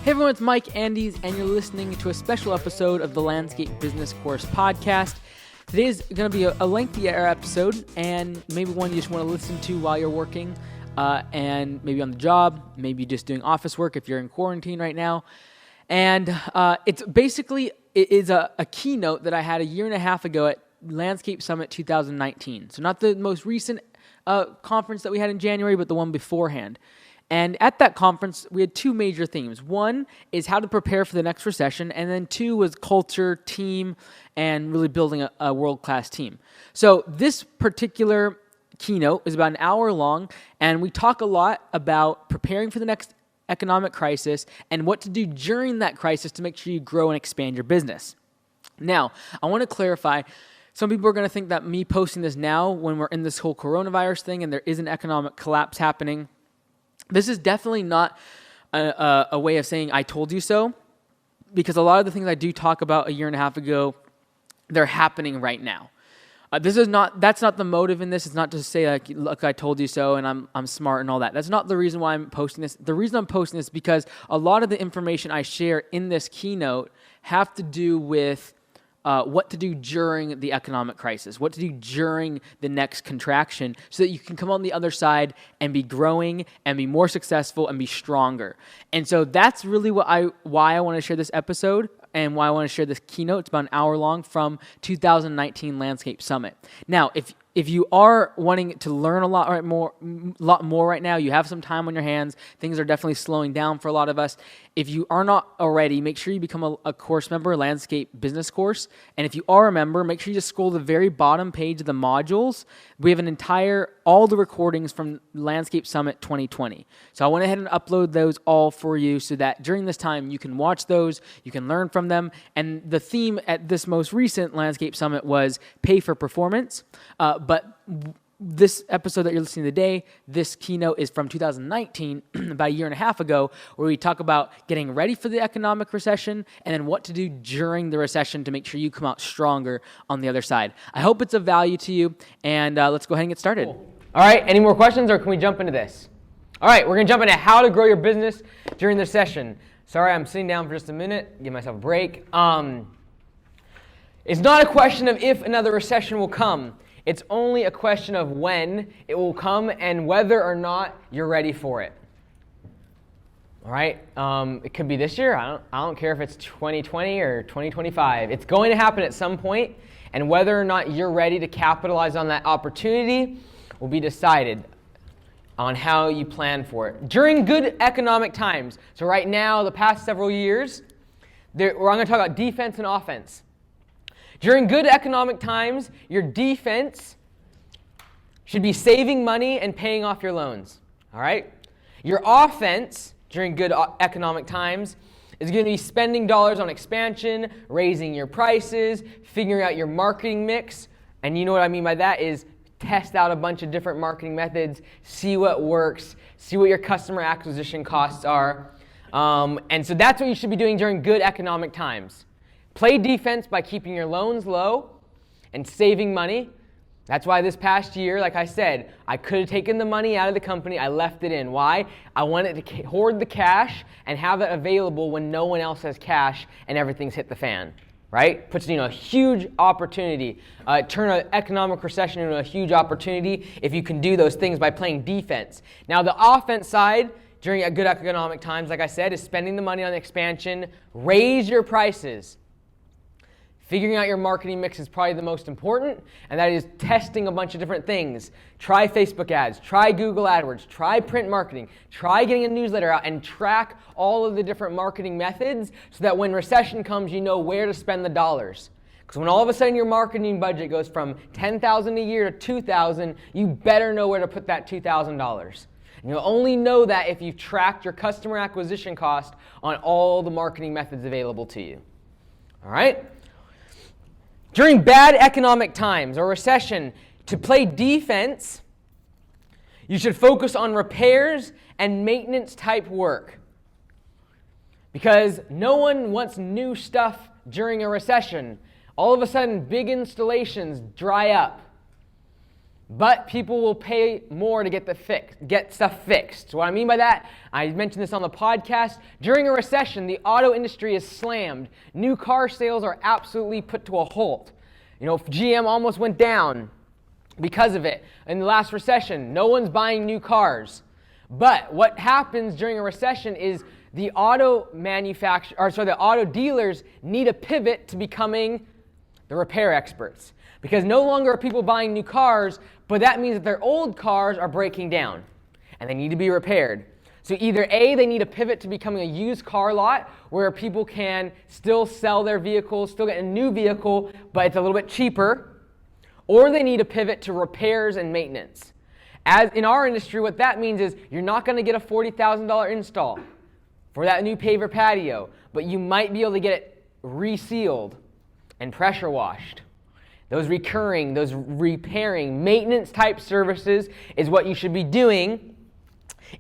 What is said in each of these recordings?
Hey everyone, it's Mike Andes, and you're listening to a special episode of the Landscape Business Course podcast. Today's going to be a lengthier episode, and maybe one you just want to listen to while you're working, and maybe on the job, maybe just doing office work if you're in quarantine right now. And it's basically, it is a keynote that I had a year and a half ago at Landscape Summit 2019. So not the most recent conference that we had in January, but the one beforehand. And at that conference, we had two major themes. One is how to prepare for the next recession, and then two was culture, team, and really building a world-class team. So this particular keynote is about an hour long, and we talk a lot about preparing for the next economic crisis and what to do during that crisis to make sure you grow and expand your business. Now, I want to clarify, some people are going to think that me posting this now when we're in this whole coronavirus thing and there is an economic collapse happening, this is definitely not a way of saying I told you so, because a lot of the things I do talk about a year and a half ago, they're happening right now. That's not the motive in this. It's not to say like, look, I told you so and I'm smart and all that. That's not the reason why I'm posting this. The reason I'm posting this is because a lot of the information I share in this keynote have to do with what to do during the economic crisis, what to do during the next contraction so that you can come on the other side and be growing and be more successful and be stronger. And so that's really why I want to share this episode and why I want to share this keynote. It's about an hour long from 2019 Landscape Summit. Now, if you are wanting to learn a lot more right now, you have some time on your hands, things are definitely slowing down for a lot of us. If you are not already, make sure you become a course member, Landscape Business Course. And if you are a member, make sure you just scroll to the very bottom page of the modules. We have all the recordings from Landscape Summit 2020. So I went ahead and upload those all for you so that during this time you can watch those, you can learn from them. And the theme at this most recent Landscape Summit was pay for performance. But this episode that you're listening to today, this keynote is from 2019, about a year and a half ago, where we talk about getting ready for the economic recession and then what to do during the recession to make sure you come out stronger on the other side. I hope it's of value to you, and let's go ahead and get started. Cool. All right, any more questions, or can we jump into this? All right, we're going to jump into how to grow your business during the recession. Sorry, I'm sitting down for just a minute, give myself a break. It's not a question of if another recession will come. It's only a question of when it will come and whether or not you're ready for it. All right? It could be this year. I don't care if it's 2020 or 2025. It's going to happen at some point, and whether or not you're ready to capitalize on that opportunity will be decided on how you plan for it. During good economic times, so right now, the past several years, we're going to talk about defense and offense. During good economic times, your defense should be saving money and paying off your loans, all right? Your offense during good economic times is going to be spending dollars on expansion, raising your prices, figuring out your marketing mix, and you know what I mean by that is test out a bunch of different marketing methods, see what works, see what your customer acquisition costs are, and so that's what you should be doing during good economic times. Play defense by keeping your loans low and saving money. That's why this past year, like I said, I could have taken the money out of the company. I left it in. Why? I wanted to hoard the cash and have it available when no one else has cash and everything's hit the fan, right? Puts you in a huge opportunity. Turn an economic recession into a huge opportunity if you can do those things by playing defense. Now, the offense side during good economic times, like I said, is spending the money on expansion. Raise your prices. Figuring out your marketing mix is probably the most important, and that is testing a bunch of different things. Try Facebook ads, try Google AdWords, try print marketing, try getting a newsletter out, and track all of the different marketing methods so that when recession comes, you know where to spend the dollars. Because when all of a sudden your marketing budget goes from $10,000 a year to $2,000, you better know where to put that $2,000. And you'll only know that if you've tracked your customer acquisition cost on all the marketing methods available to you. All right? During bad economic times or recession, to play defense, you should focus on repairs and maintenance type work. Because no one wants new stuff during a recession. All of a sudden, big installations dry up. but people will pay more to get stuff fixed. So what I mean by that, I mentioned this on the podcast. During a recession, the auto industry is slammed. New car sales are absolutely put to a halt. GM almost went down because of it. In the last recession, no one's buying new cars. But what happens during a recession is the auto dealers need a pivot to becoming the repair experts. Because no longer are people buying new cars, but that means that their old cars are breaking down and they need to be repaired. So either A, they need to pivot to becoming a used car lot where people can still sell their vehicles, still get a new vehicle, but it's a little bit cheaper, or they need to pivot to repairs and maintenance. As in our industry, what that means is you're not going to get a $40,000 install for that new paver patio, but you might be able to get it resealed and pressure washed. Those recurring, those repairing, maintenance type services is what you should be doing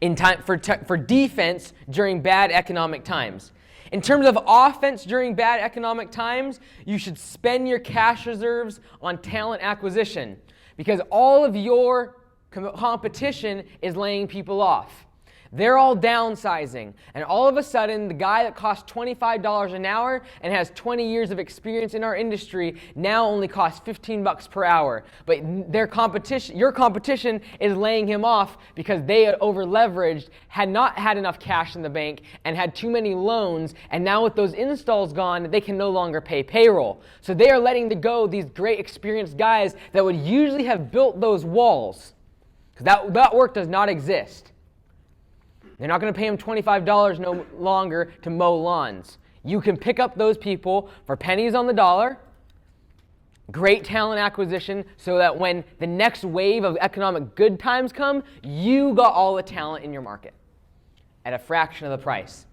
in time for defense during bad economic times. In terms of offense during bad economic times, you should spend your cash reserves on talent acquisition because all of your competition is laying people off. They're all downsizing, and all of a sudden, the guy that costs $25 an hour and has 20 years of experience in our industry now only costs $15 per hour. But your competition is laying him off because they had over-leveraged, had not had enough cash in the bank, and had too many loans, and now with those installs gone, they can no longer pay payroll. So they are letting go these great experienced guys that would usually have built those walls, because that work does not exist. They're not going to pay them $25 no longer to mow lawns. You can pick up those people for pennies on the dollar, great talent acquisition, so that when the next wave of economic good times come, you got all the talent in your market at a fraction of the price.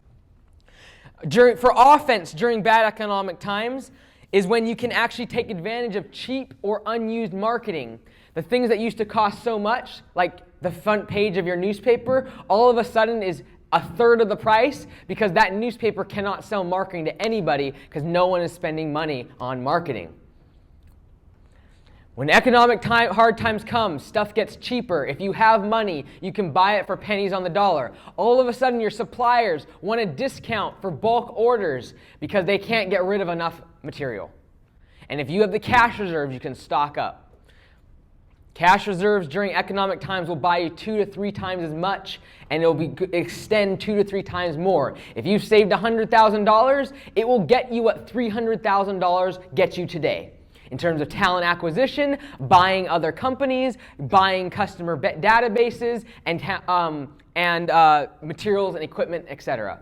For offense during bad economic times is when you can actually take advantage of cheap or unused marketing. The things that used to cost so much, like the front page of your newspaper, all of a sudden is a third of the price because that newspaper cannot sell marketing to anybody because no one is spending money on marketing. When hard times come, stuff gets cheaper. If you have money, you can buy it for pennies on the dollar. All of a sudden, your suppliers want a discount for bulk orders because they can't get rid of enough material. And if you have the cash reserves, you can stock up. Cash reserves during economic times will buy you 2 to 3 times as much, and it will extend 2 to 3 times more. If you've saved $100,000, it will get you what $300,000 gets you today. In terms of talent acquisition, buying other companies, buying customer databases, and materials and equipment, etc.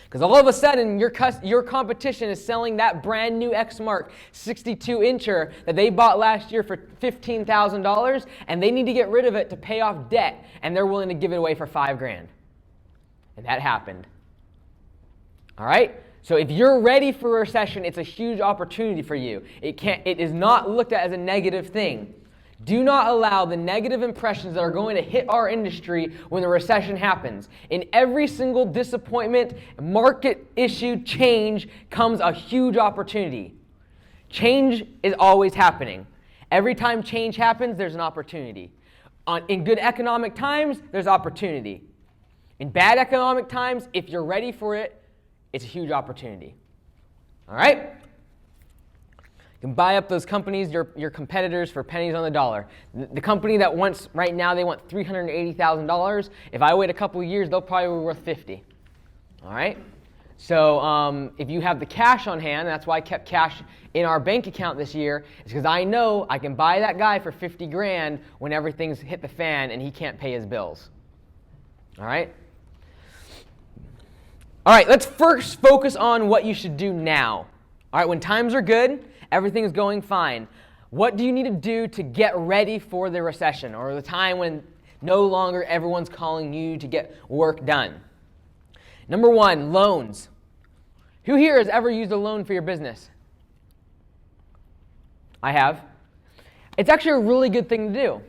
Because all of a sudden, your competition is selling that brand new Xmark 62-incher that they bought last year for $15,000, and they need to get rid of it to pay off debt, and they're willing to give it away for $5,000. And that happened. All right? So if you're ready for a recession, it's a huge opportunity for you. It is not looked at as a negative thing. Do not allow the negative impressions that are going to hit our industry when the recession happens. In every single disappointment, market issue, change comes a huge opportunity. Change is always happening. Every time change happens, there's an opportunity. In good economic times, there's opportunity. In bad economic times, if you're ready for it, it's a huge opportunity. All right? You can buy up those companies, your competitors, for pennies on the dollar. The company that wants, right now, they want $380,000. If I wait a couple of years, they'll probably be worth $50,000. All right? So if you have the cash on hand, that's why I kept cash in our bank account this year, is because I know I can buy that guy for $50,000 when everything's hit the fan and he can't pay his bills. All right? All right, let's first focus on what you should do now. All right, when times are good, everything is going fine. What do you need to do to get ready for the recession or the time when no longer everyone's calling you to get work done? Number 1, loans. Who here has ever used a loan for your business? I have. It's actually a really good thing to do.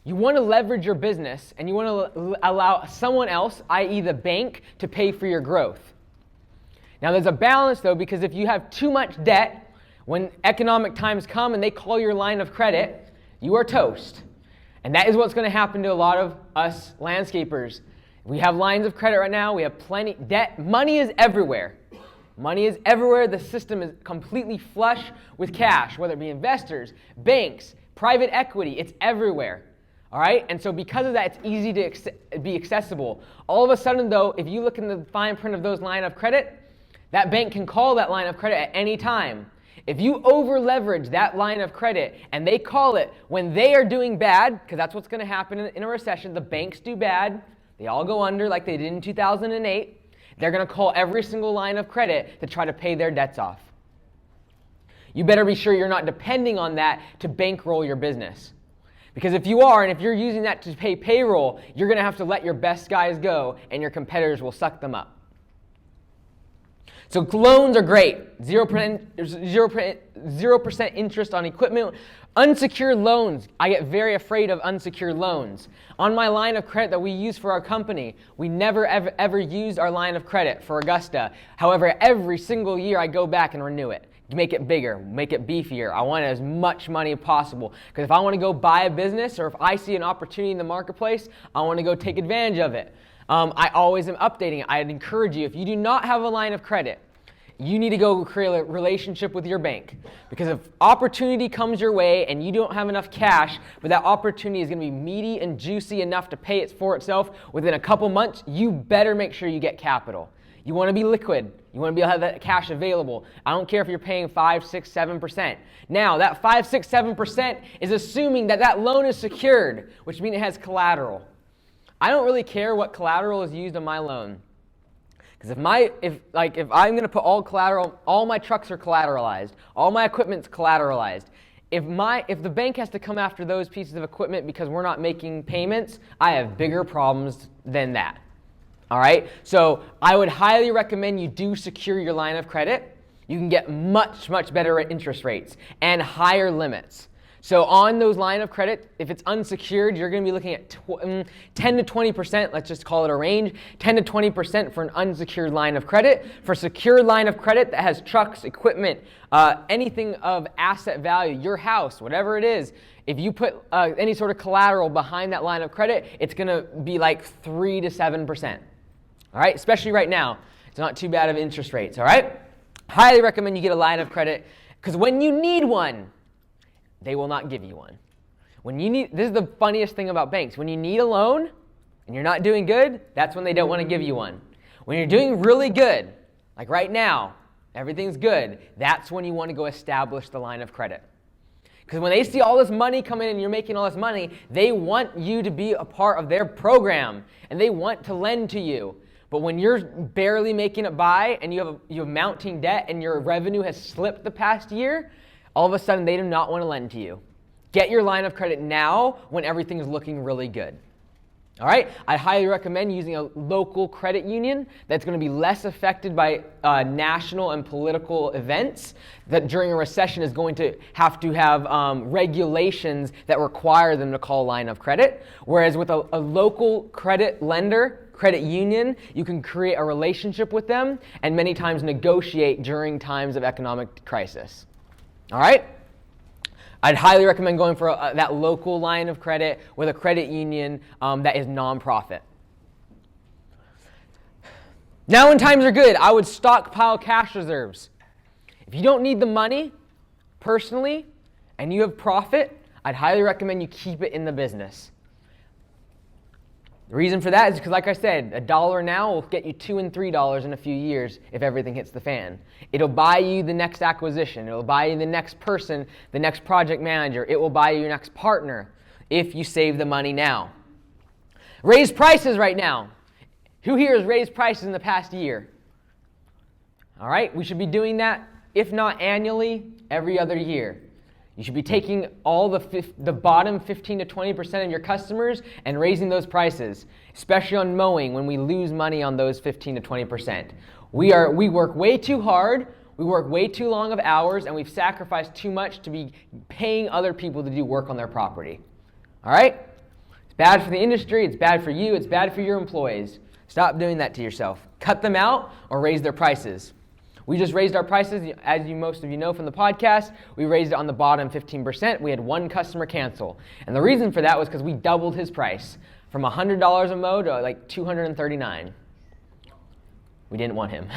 You want to leverage your business and you want to allow someone else, i.e. the bank, to pay for your growth. Now there's a balance though, because if you have too much debt, When economic times come and they call your line of credit, you are toast. And that is what's going to happen to a lot of us landscapers. We have lines of credit right now. We have plenty debt. Money is everywhere. Money is everywhere. The system is completely flush with cash, whether it be investors, banks, private equity. It's everywhere. All right? And so because of that, it's easy to be accessible. All of a sudden, though, if you look in the fine print of those line of credit, that bank can call that line of credit at any time. If you over leverage that line of credit and they call it when they are doing bad, because that's what's going to happen in a recession, the banks do bad, they all go under like they did in 2008, they're going to call every single line of credit to try to pay their debts off. You better be sure you're not depending on that to bankroll your business. Because if you are, and if you're using that to pay payroll, you're going to have to let your best guys go, and your competitors will suck them up. So loans are great. 0% interest on equipment. Unsecured loans. I get very afraid of unsecured loans. On my line of credit that we use for our company, we never ever used our line of credit for Augusta. However, every single year I go back and renew it. Make it bigger, make it beefier. I want as much money as possible. Because if I want to go buy a business or if I see an opportunity in the marketplace, I want to go take advantage of it. I always am updating it. I'd encourage you, if you do not have a line of credit, you need to go create a relationship with your bank. Because if opportunity comes your way and you don't have enough cash, but that opportunity is going to be meaty and juicy enough to pay it for itself within a couple months, you better make sure you get capital. You want to be liquid. You want to be able to have that cash available. I don't care if you're paying 5, 6, 7%. Now, that 5, 6, 7% is assuming that that loan is secured, which means it has collateral. I don't really care what collateral is used on my loan. Because if I'm going to put all collateral, all my trucks are collateralized, all my equipment's collateralized. If the bank has to come after those pieces of equipment because we're not making payments, I have bigger problems than that. All right? So I would highly recommend you do secure your line of credit. You can get much, much better interest rates and higher limits. So on those line of credit, if it's unsecured, you're going to be looking at 10 to 20%, let's just call it a range, 10 to 20% for an unsecured line of credit. For secured line of credit that has trucks, equipment, anything of asset value, your house, whatever it is, if you put any sort of collateral behind that line of credit, it's going to be like 3 to 7%. All right, especially right now. It's not too bad of interest rates, all right? Highly recommend you get a line of credit because when you need one, they will not give you one. This is the funniest thing about banks. When you need a loan and you're not doing good, that's when they don't want to give you one. When you're doing really good, like right now, everything's good, that's when you want to go establish the line of credit. Because when they see all this money come in and you're making all this money, they want you to be a part of their program and they want to lend to you. But when you're barely making it by and you have mounting debt and your revenue has slipped the past year, all of a sudden they do not want to lend to you. Get your line of credit now when everything is looking really good. All right? I highly recommend using a local credit union that's going to be less affected by national and political events that during a recession is going to have regulations that require them to call a line of credit. Whereas with a local credit lender, credit union, you can create a relationship with them and many times negotiate during times of economic crisis. All right? I'd highly recommend going for that local line of credit with a credit union that is nonprofit. Now when times are good, I would stockpile cash reserves. If you don't need the money personally and you have profit, I'd highly recommend you keep it in the business. The reason for that is because, like I said, $1 now will get you $2 and $3 in a few years if everything hits the fan. It'll buy you the next acquisition. It'll buy you the next person, the next project manager. It will buy you your next partner if you save the money now. Raise prices right now. Who here has raised prices in the past year? All right, we should be doing that, if not annually, every other year. You should be taking all the bottom 15 to 20% of your customers and raising those prices, especially on mowing when we lose money on those 15 to 20%. We work way too hard, we work way too long of hours, and we've sacrificed too much to be paying other people to do work on their property. All right? It's bad for the industry, it's bad for you, it's bad for your employees. Stop doing that to yourself. Cut them out or raise their prices. We just raised our prices, as most of you know from the podcast. We raised it on the bottom 15%. We had one customer cancel. And the reason for that was because we doubled his price from $100 a mow to like $239. We didn't want him.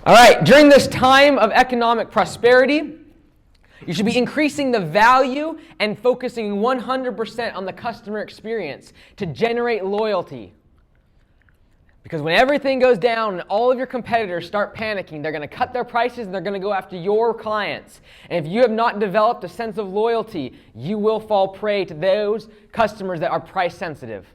All right, during this time of economic prosperity, you should be increasing the value and focusing 100% on the customer experience to generate loyalty. Because when everything goes down and all of your competitors start panicking, they're going to cut their prices and they're going to go after your clients. And if you have not developed a sense of loyalty, you will fall prey to those customers that are price sensitive.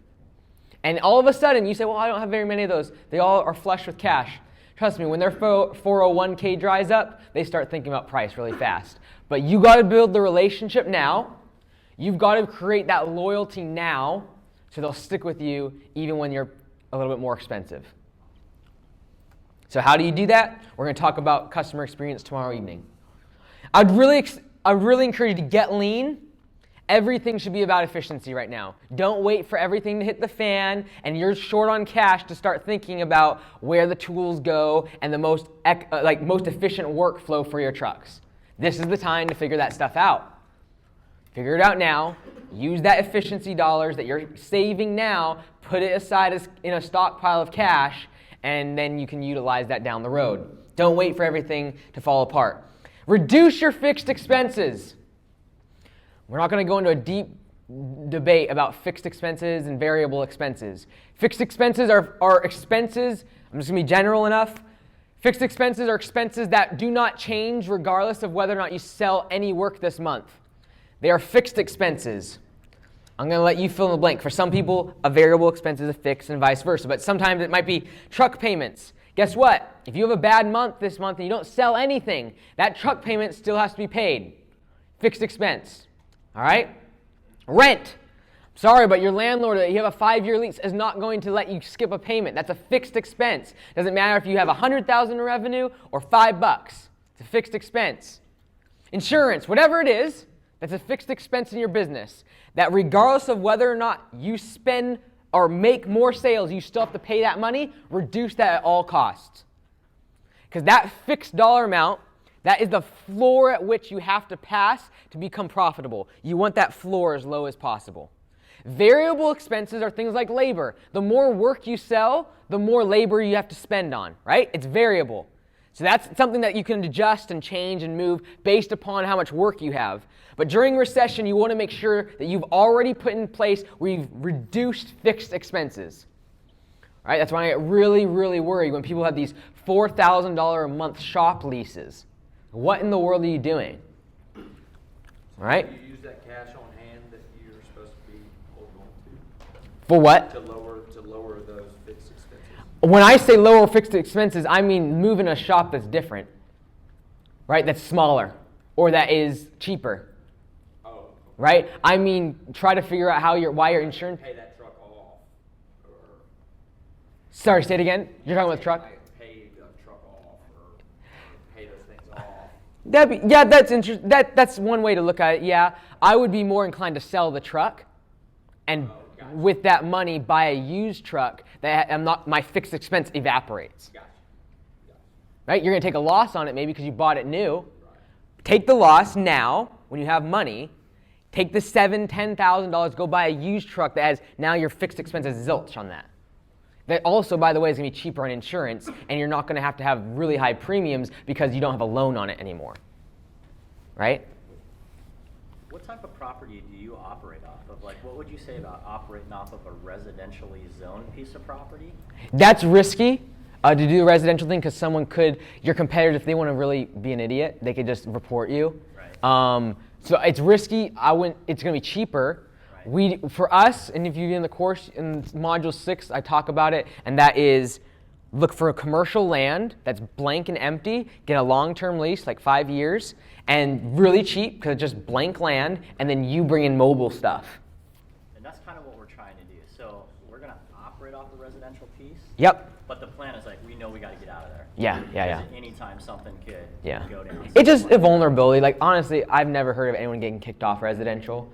And all of a sudden, you say, well, I don't have very many of those. They all are flush with cash. Trust me, when their 401k dries up, they start thinking about price really fast. But you got to build the relationship now. You've got to create that loyalty now so they'll stick with you even when you're a little bit more expensive. So how do you do that? We're going to talk about customer experience tomorrow evening. I'd really encourage you to get lean. Everything should be about efficiency right now. Don't wait for everything to hit the fan and you're short on cash to start thinking about where the tools go and the most efficient workflow for your trucks. This is the time to figure that stuff out. Figure it out now. Use that efficiency dollars that you're saving now, put it aside in a stockpile of cash, and then you can utilize that down the road. Don't wait for everything to fall apart. Reduce your fixed expenses. We're not going to go into a deep debate about fixed expenses and variable expenses. Fixed expenses are expenses, I'm just going to be general enough. Fixed expenses are expenses that do not change regardless of whether or not you sell any work this month. They are fixed expenses. I'm going to let you fill in the blank. For some people, a variable expense is a fixed and vice versa. But sometimes it might be truck payments. Guess what? If you have a bad month this month and you don't sell anything, that truck payment still has to be paid. Fixed expense. All right? Rent. Sorry, but your landlord that you have a 5-year lease is not going to let you skip a payment. That's a fixed expense. Doesn't matter if you have $100,000 in revenue or $5. It's a fixed expense. Insurance, whatever it is, that's a fixed expense in your business. That regardless of whether or not you spend or make more sales, you still have to pay that money. Reduce that at all costs. Because that fixed dollar amount, that is the floor at which you have to pass to become profitable. You want that floor as low as possible. Variable expenses are things like labor. The more work you sell, the more labor you have to spend on, right? It's variable. So that's something that you can adjust and change and move based upon how much work you have. But during recession, you want to make sure that you've already put in place where you've reduced fixed expenses. All right? That's why I get really, really worried when people have these $4,000 a month shop leases. What in the world are you doing? All right? Do you use that cash on hand that you're supposed to be holding on to? For what? To lower those fixed expenses. When I say lower fixed expenses, I mean moving a shop that's different, right? That's smaller or that is cheaper. Oh. Right? I mean, try to figure out why your insurance. Pay that truck off. Or Sorry, say it again. You're talking about the truck. like pay the truck off or pay those things off. That's interesting. That's one way to look at it. Yeah, I would be more inclined to sell the truck, and Gotcha. with that money, buy a used truck that my fixed expense evaporates. Gotcha. Right? You're going to take a loss on it maybe because you bought it new. Right. Take the loss now when you have money. Take the $7,000, $10,000, go buy a used truck that has now your fixed expense is zilch on that. That also, by the way, is going to be cheaper on insurance, and you're not going to have really high premiums because you don't have a loan on it anymore. Right? What type of property do you operate off of? Like, what would you say about operating off of a residentially zoned piece of property? That's risky to do the residential thing because your competitors, if they want to really be an idiot, they could just report you. Right. So it's risky. It's going to be cheaper. Right. For us, and if you're in the course in Module 6, I talk about it, and that is look for a commercial land that's blank and empty, get a long-term lease, like 5 years, and really cheap because it's just blank land, and then you bring in mobile stuff. And that's kind of what we're trying to do. So we're going to operate off a residential piece. Yep. But the plan is like, we know we got to get out of there. Yeah. Because at any time something could go down. It's just a vulnerability. Like, honestly, I've never heard of anyone getting kicked off residential.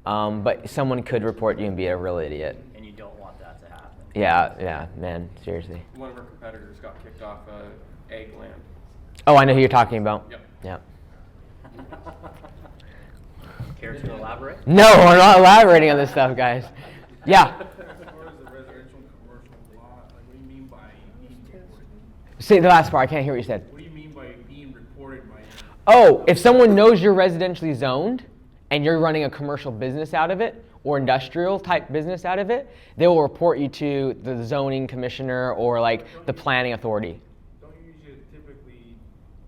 But someone could report you and be a real idiot. And you don't want that to happen. Yeah, man, seriously. One of our competitors got kicked off ag land. Oh, I know who you're talking about. Yep. Yeah. Care to elaborate? No, we're not elaborating on this stuff, guys. Yeah. As far as the residential and commercial law, like what do you mean by being reported? Say the last part. I can't hear what you said. What do you mean by being reported by? Oh, if someone knows you're residentially zoned and you're running a commercial business out of it or industrial type business out of it, they will report you to the zoning commissioner or like the planning authority. Don't you usually typically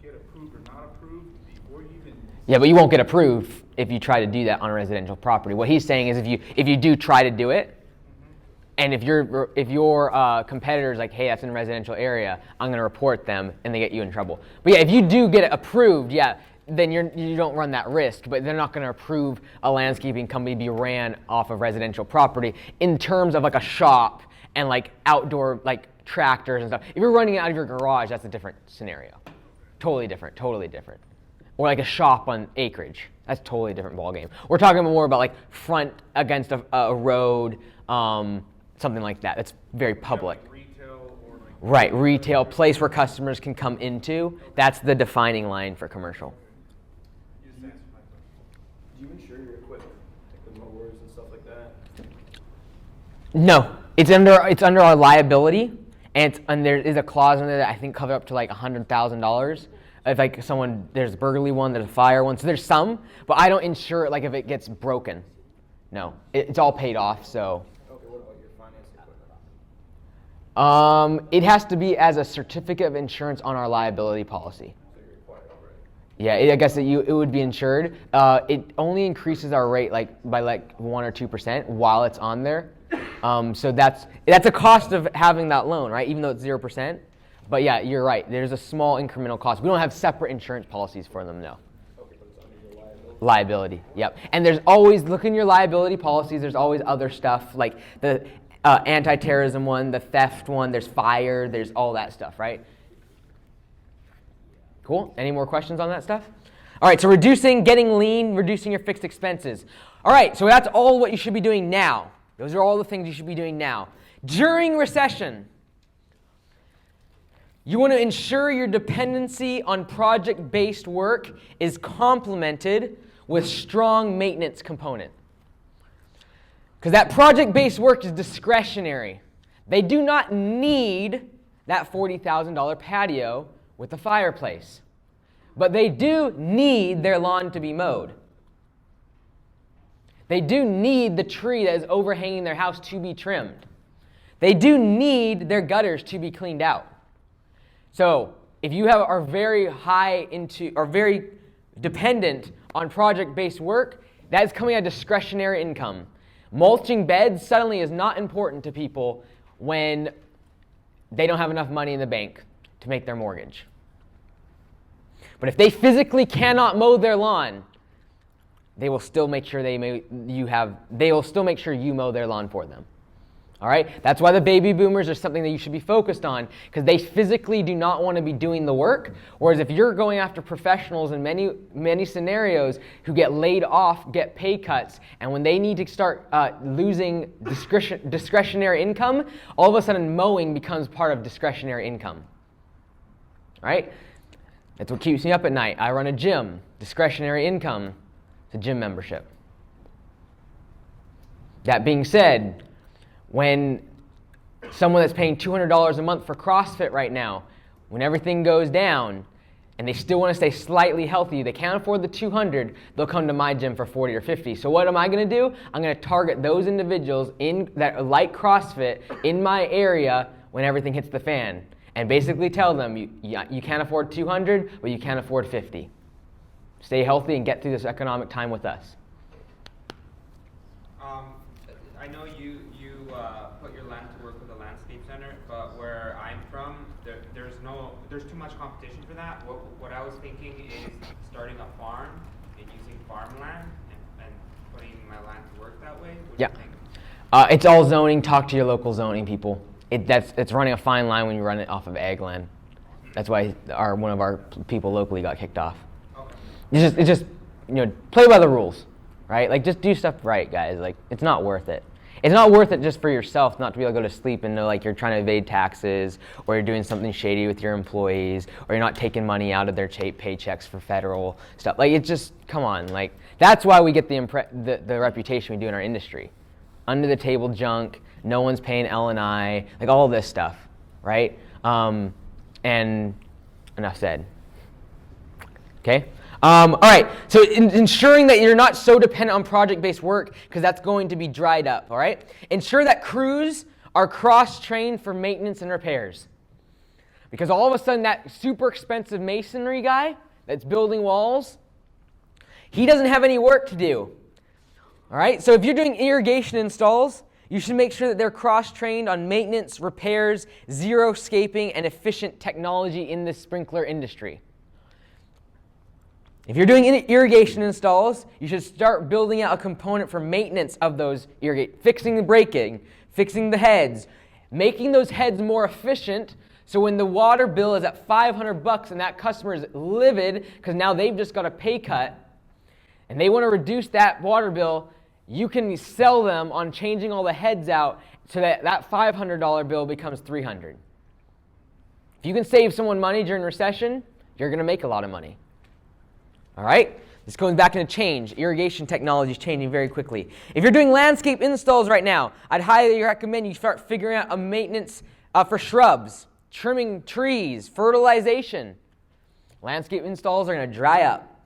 get approved or not approved before you even? Yeah, but you won't get approved if you try to do that on a residential property. What he's saying is if you do try to do it, and if your competitor's like, hey, that's in a residential area, I'm going to report them, and they get you in trouble. But yeah, if you do get it approved, yeah, then you don't run that risk. But they're not going to approve a landscaping company to be ran off of residential property in terms of like a shop and like outdoor like tractors and stuff. If you're running it out of your garage, that's a different scenario. Totally different. Or like a shop on acreage. That's a totally different ballgame. We're talking more about like front against a road, something like that. That's very public. Like retail or like. Right, retail, place where customers can come into. That's the defining line for commercial. You just answered my question. Do you insure your equipment, like the mowers and stuff like that? No, it's under our liability, and there is a clause in there that I think cover up to like $100,000. If like there's a burglary one, there's a fire one, so there's some, but I don't insure it like if it gets broken. No, it's all paid off, so. Okay, what about your financed equipment? It has to be as a certificate of insurance on our liability policy. So you're required already. Yeah, I guess it would be insured. It only increases our rate by 1 or 2% while it's on there. So that's a cost of having that loan, right? Even though it's 0%. But yeah, you're right. There's a small incremental cost. We don't have separate insurance policies for them, no. Okay, but it's under your liability. Liability, yep. And there's always, look in your liability policies, there's always other stuff like the anti-terrorism one, the theft one, there's fire, there's all that stuff, right? Cool. Any more questions on that stuff? All right, so getting lean, reducing your fixed expenses. All right, so that's all what you should be doing now. Those are all the things you should be doing now. During recession, you want to ensure your dependency on project-based work is complemented with strong maintenance component. Because that project-based work is discretionary. They do not need that $40,000 patio with a fireplace. But they do need their lawn to be mowed. They do need the tree that is overhanging their house to be trimmed. They do need their gutters to be cleaned out. So if you are very dependent on project-based work, that is coming out of discretionary income. Mulching beds suddenly is not important to people when they don't have enough money in the bank to make their mortgage. But if they physically cannot mow their lawn, they will still make sure you mow their lawn for them. All right? That's why the baby boomers are something that you should be focused on, because they physically do not want to be doing the work. Whereas if you're going after professionals in many scenarios who get laid off, get pay cuts, and when they need to start losing discretionary income, all of a sudden mowing becomes part of discretionary income. Right? That's what keeps me up at night. I run a gym. Discretionary income is a gym membership. That being said, when someone that's paying $200 a month for CrossFit right now, when everything goes down and they still want to stay slightly healthy, they can't afford the $200, they'll come to my gym for $40 or $50. So what am I going to do? I'm going to target those individuals that like CrossFit in my area when everything hits the fan, and basically tell them you can't afford $200, but you can't afford $50. Stay healthy and get through this economic time with us. I know you put your land to work with a landscape center, but where I'm from, there's too much competition for that. What I was thinking is starting a farm and using farmland and putting my land to work that way. What do you think? It's all zoning. Talk to your local zoning people. It's running a fine line when you run it off of ag land. That's why one of our people locally got kicked off. Okay. It's just play by the rules, right? Like just do stuff right, guys. Like it's not worth it. It's not worth it just for yourself not to be able to go to sleep and know like you're trying to evade taxes, or you're doing something shady with your employees, or you're not taking money out of their paychecks for federal stuff. Like, it's just, come on. Like, that's why we get the reputation we do in our industry. Under the table junk, no one's paying L&I, like all this stuff, right? And enough said. Okay? All right, so ensuring that you're not so dependent on project-based work, because that's going to be dried up, all right? Ensure that crews are cross-trained for maintenance and repairs. Because all of a sudden, that super expensive masonry guy that's building walls, he doesn't have any work to do, all right? So if you're doing irrigation installs, you should make sure that they're cross-trained on maintenance, repairs, zero-scaping, and efficient technology in the sprinkler industry. If you're doing irrigation installs, you should start building out a component for maintenance of those fixing the breaking, fixing the heads, making those heads more efficient, so when the water bill is at $500 and that customer is livid because now they've just got a pay cut and they want to reduce that water bill, you can sell them on changing all the heads out so that that $500 bill becomes $300. If you can save someone money during recession, you're going to make a lot of money. All right? This goes back into change. Irrigation technology is changing very quickly. If you're doing landscape installs right now, I'd highly recommend you start figuring out a maintenance for shrubs, trimming trees, fertilization. Landscape installs are going to dry up.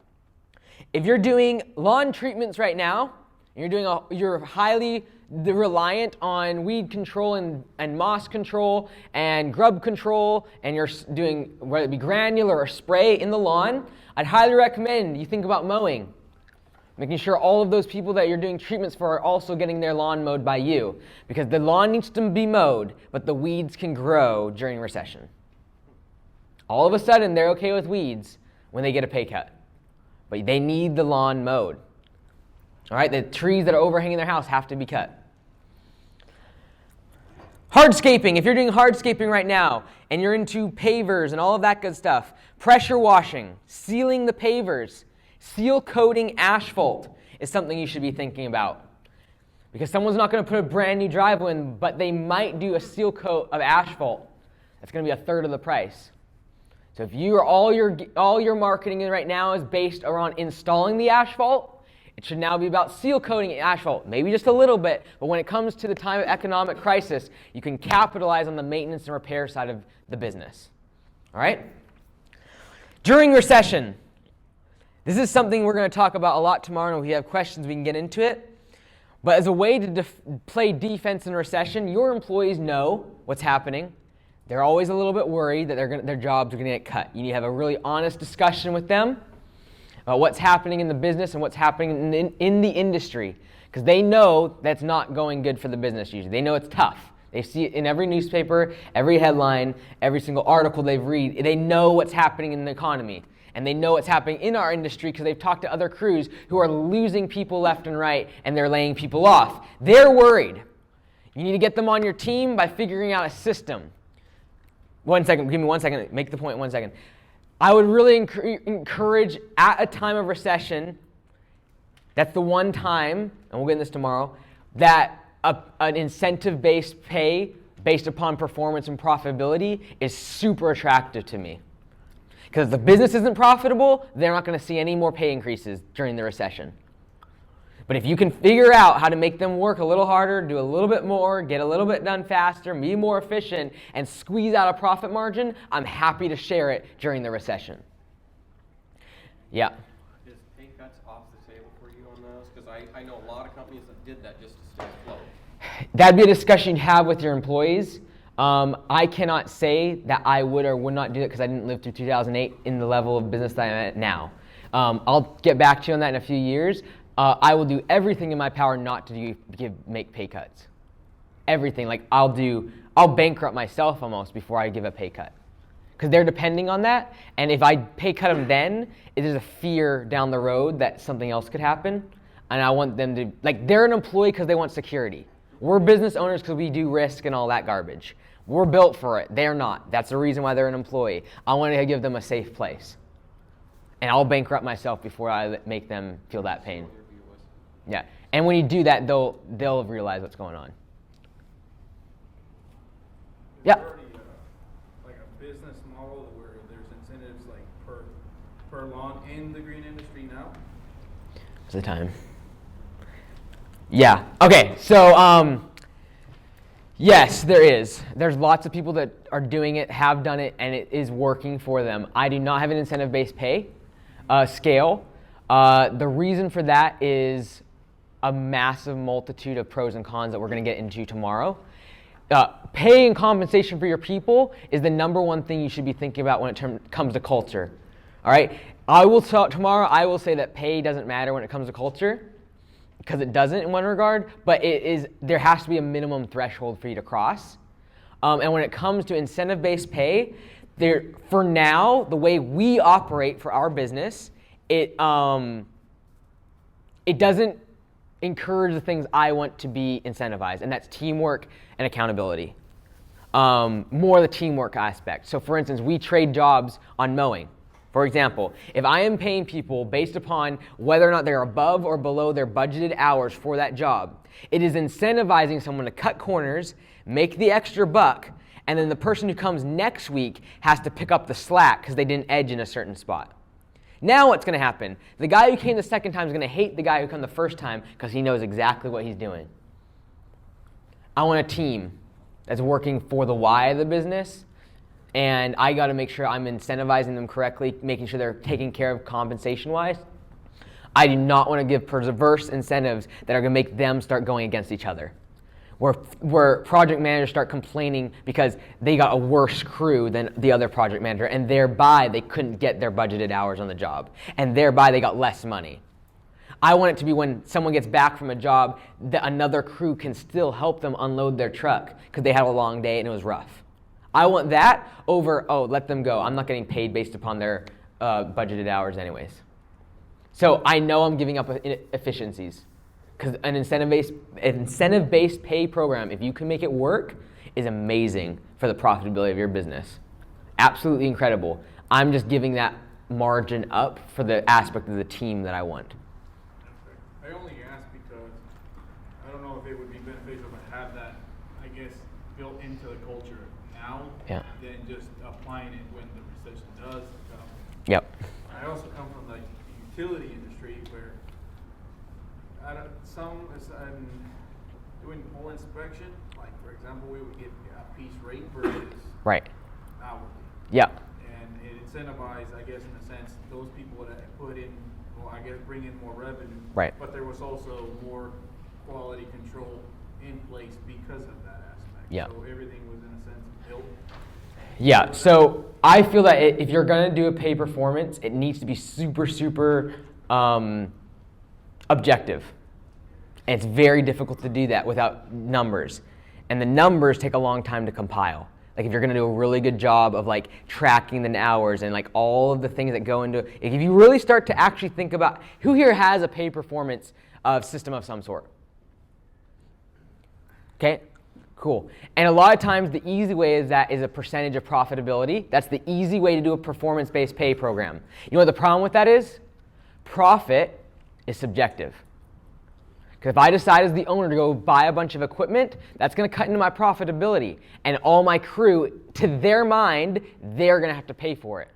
If you're doing lawn treatments right now, you're highly reliant on weed control and moss control and grub control, and you're doing whether it be granular or spray in the lawn, I'd highly recommend you think about mowing. Making sure all of those people that you're doing treatments for are also getting their lawn mowed by you. Because the lawn needs to be mowed, but the weeds can grow during recession. All of a sudden, they're okay with weeds when they get a pay cut. But they need the lawn mowed. All right, the trees that are overhanging their house have to be cut. Hardscaping, if you're doing hardscaping right now and you're into pavers and all of that good stuff, pressure washing, sealing the pavers, seal coating asphalt is something you should be thinking about. Because someone's not going to put a brand new driveway in, but they might do a seal coat of asphalt. That's going to be a third of the price. So if you are all your marketing right now is based around installing the asphalt, it should now be about seal coating asphalt, maybe just a little bit, but when it comes to the time of economic crisis, you can capitalize on the maintenance and repair side of the business. All right? During recession, this is something we're going to talk about a lot tomorrow, and if we have questions, we can get into it. But as a way to play defense in recession, your employees know what's happening. They're always a little bit worried that their jobs are going to get cut. You need to have a really honest discussion with them about what's happening in the business and what's happening in the industry, because they know that's not going good for the business usually. They know it's tough. They see it in every newspaper, every headline, every single article they've read. They know what's happening in the economy, and they know what's happening in our industry because they've talked to other crews who are losing people left and right, and they're laying people off. They're worried. You need to get them on your team by figuring out a system. 1 second, give me 1 second, make the point 1 second. I would really encourage, at a time of recession, that's the one time, and we'll get into this tomorrow, that an incentive-based pay based upon performance and profitability is super attractive to me. Because if the business isn't profitable, they're not going to see any more pay increases during the recession. But if you can figure out how to make them work a little harder, do a little bit more, get a little bit done faster, be more efficient, and squeeze out a profit margin, I'm happy to share it during the recession. Yeah? Is pay cuts off the table for you on those? Because I know a lot of companies that did that just to stay afloat. That'd be a discussion you'd have with your employees. I cannot say that I would or would not do it because I didn't live through 2008 in the level of business that I'm at now. I'll get back to you on that in a few years. I will do everything in my power not to make pay cuts. Everything. Like I'll bankrupt myself almost before I give a pay cut. Because they're depending on that. And if I pay cut them then, it is a fear down the road that something else could happen. And I want them to, they're an employee because they want security. We're business owners because we do risk and all that garbage. We're built for it. They're not. That's the reason why they're an employee. I want to give them a safe place. And I'll bankrupt myself before I make them feel that pain. Yeah. And when you do that, they'll realize what's going on. There's Yeah. already like a business model where there's incentives like per lawn in the green industry now. What's the time? Yeah. Okay. So yes, there is. There's lots of people that are doing it, have done it, and it is working for them. I do not have an incentive-based pay scale. The reason for that is a massive multitude of pros and cons that we're going to get into tomorrow. Pay and compensation for your people is the number one thing you should be thinking about when it comes to culture. All right? Tomorrow I will say that pay doesn't matter when it comes to culture, because it doesn't in one regard, but there has to be a minimum threshold for you to cross. And when it comes to incentive-based pay, for now, the way we operate for our business, it doesn't encourage the things I want to be incentivized, and that's teamwork and accountability. More the teamwork aspect. So for instance, we trade jobs on mowing. For example, if I am paying people based upon whether or not they're above or below their budgeted hours for that job, it is incentivizing someone to cut corners, make the extra buck, and then the person who comes next week has to pick up the slack because they didn't edge in a certain spot. Now what's going to happen? The guy who came the second time is going to hate the guy who came the first time because he knows exactly what he's doing. I want a team that's working for the why of the business, and I got to make sure I'm incentivizing them correctly, making sure they're taken care of compensation-wise. I do not want to give perverse incentives that are going to make them start going against each other, where project managers start complaining because they got a worse crew than the other project manager, and thereby they couldn't get their budgeted hours on the job, and thereby they got less money. I want it to be when someone gets back from a job that another crew can still help them unload their truck because they had a long day and it was rough. I want that over, let them go. I'm not getting paid based upon their budgeted hours anyways. So I know I'm giving up efficiencies, because an incentive-based pay program, if you can make it work, is amazing for the profitability of your business. Absolutely incredible. I'm just giving that margin up for the aspect of the team that I want. I only ask because I don't know if it would be beneficial to have that, I guess, built into the culture now than just applying it when the recession does come. Yep. I also come from the utility industry where doing pole inspection, like for example, we would get a piece rate versus hourly. Yep. And it incentivized, I guess, in a sense, those people that put in, bring in more revenue. Right. But there was also more quality control in place because of that aspect. Yeah. So everything was in a sense built. Yeah, so I feel that if you're going to do a pay performance, it needs to be super, super objective. And it's very difficult to do that without numbers. And the numbers take a long time to compile. Like if you're going to do a really good job of like tracking the hours and like all of the things that go into it. If you really start to actually think about, who here has a pay performance system of some sort? Okay. Cool. And a lot of times the easy way is a percentage of profitability. That's the easy way to do a performance-based pay program. You know what the problem with that is? Profit is subjective. Because if I decide as the owner to go buy a bunch of equipment, that's going to cut into my profitability. And all my crew, to their mind, they're going to have to pay for it.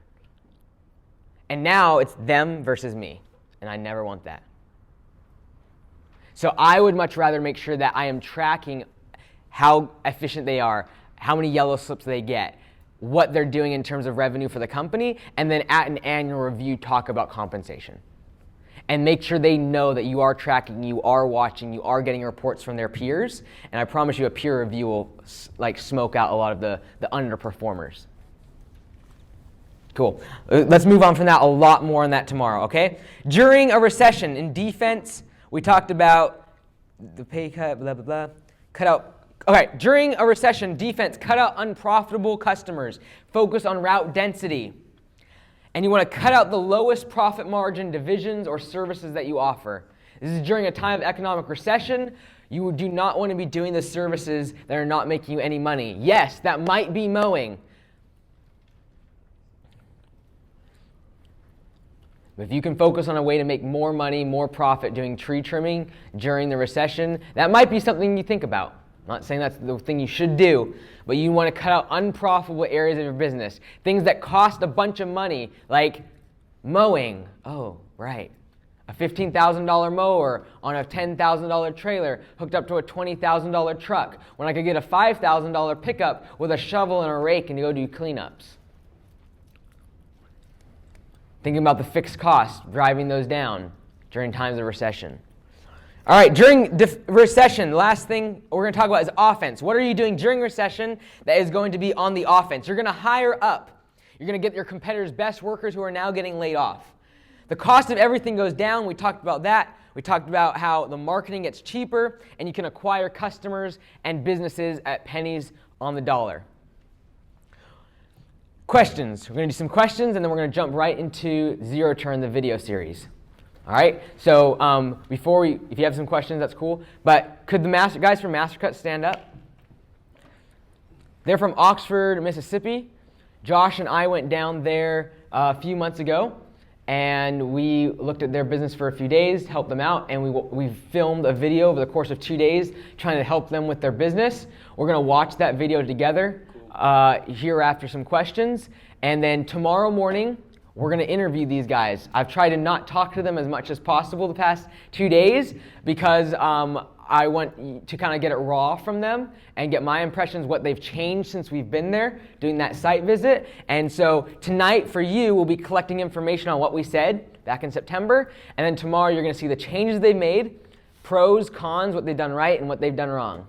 And now it's them versus me. And I never want that. So I would much rather make sure that I am tracking how efficient they are, how many yellow slips they get, what they're doing in terms of revenue for the company, and then at an annual review talk about compensation. And make sure they know that you are tracking, you are watching, you are getting reports from their peers, and I promise you a peer review will smoke out a lot of the underperformers. Cool. Let's move on from that, a lot more on that tomorrow, okay? During a recession in defense, we talked about the pay cut, blah, blah, blah, cut out. Okay, during a recession, defense, cut out unprofitable customers. Focus on route density. And you want to cut out the lowest profit margin divisions or services that you offer. This is during a time of economic recession. You do not want to be doing the services that are not making you any money. Yes, that might be mowing. But if you can focus on a way to make more money, more profit doing tree trimming during the recession, that might be something you think about. I'm not saying that's the thing you should do, but you want to cut out unprofitable areas of your business. Things that cost a bunch of money, like mowing. Oh, right. A $15,000 mower on a $10,000 trailer hooked up to a $20,000 truck, when I could get a $5,000 pickup with a shovel and a rake and go do cleanups. Thinking about the fixed costs, driving those down during times of recession. All right, during recession, the last thing we're going to talk about is offense. What are you doing during recession that is going to be on the offense? You're going to hire up. You're going to get your competitors' best workers who are now getting laid off. The cost of everything goes down. We talked about that. We talked about how the marketing gets cheaper and you can acquire customers and businesses at pennies on the dollar. Questions. We're going to do some questions and then we're going to jump right into ZeroTurn, the video series. All right? So if you have some questions, that's cool. But could the guys from MasterCut stand up? They're from Oxford, Mississippi. Josh and I went down there a few months ago, and we looked at their business for a few days, helped them out, and we filmed a video over the course of 2 days trying to help them with their business. We're going to watch that video together. Here after some questions, and then tomorrow morning we're going to interview these guys. I've tried to not talk to them as much as possible the past 2 days because I want to kind of get it raw from them and get my impressions, what they've changed since we've been there doing that site visit. And so tonight for you, we'll be collecting information on what we said back in September, and then tomorrow you're going to see the changes they've made, pros, cons, what they've done right and what they've done wrong.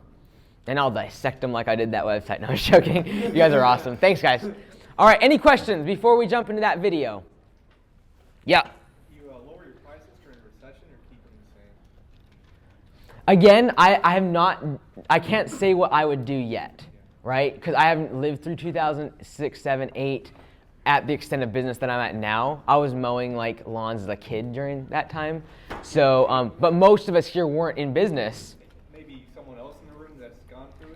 And I'll dissect them like I did that website. No, I'm just joking. You guys are awesome. Thanks, guys. All right, any questions before we jump into that video? Yeah. You lower your prices during recession or keep them the same? Again, I can't say what I would do yet, right? Because I haven't lived through 2006, 7, 8 at the extent of business that I'm at now. I was mowing like lawns as a kid during that time. So, but most of us here weren't in business.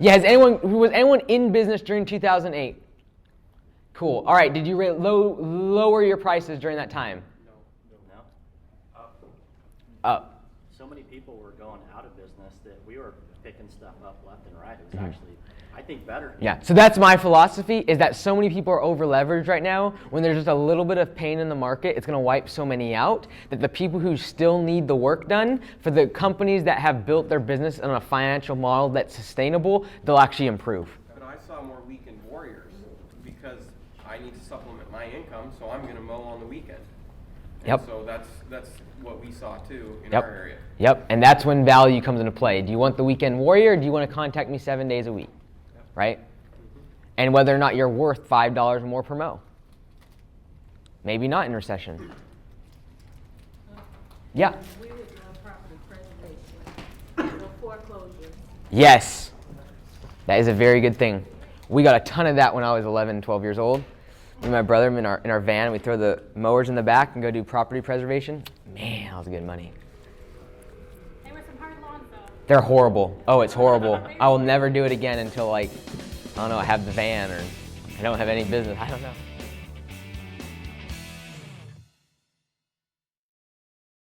Yeah, was anyone in business during 2008? Cool. All right, did you lower your prices during that time? No. Up. So many people were going out of business that we were picking stuff up left and right. It was actually, I think, better. Yeah, so that's my philosophy, is that so many people are over-leveraged right now. When there's just a little bit of pain in the market, it's going to wipe so many out that the people who still need the work done, for the companies that have built their business on a financial model that's sustainable, they'll actually improve. But I saw more weekend warriors because I need to supplement my income, so I'm going to mow on the weekend. And Yep. So that's what we saw too in Yep. our area. Yep, and that's when value comes into play. Do you want the weekend warrior, or do you want to contact me 7 days a week? Right? And whether or not you're worth $5 more per mow. Maybe not in recession. Yeah. We would love property preservation, no foreclosure. Yes. That is a very good thing. We got a ton of that when I was 11, 12 years old. Me and my brother in our van, we throw the mowers in the back and go do property preservation. Man, that was good money. They were some hard lawns though. They're horrible. Oh, it's horrible. I will never do it again until, like, I don't know, I have the van or I don't have any business. I don't know.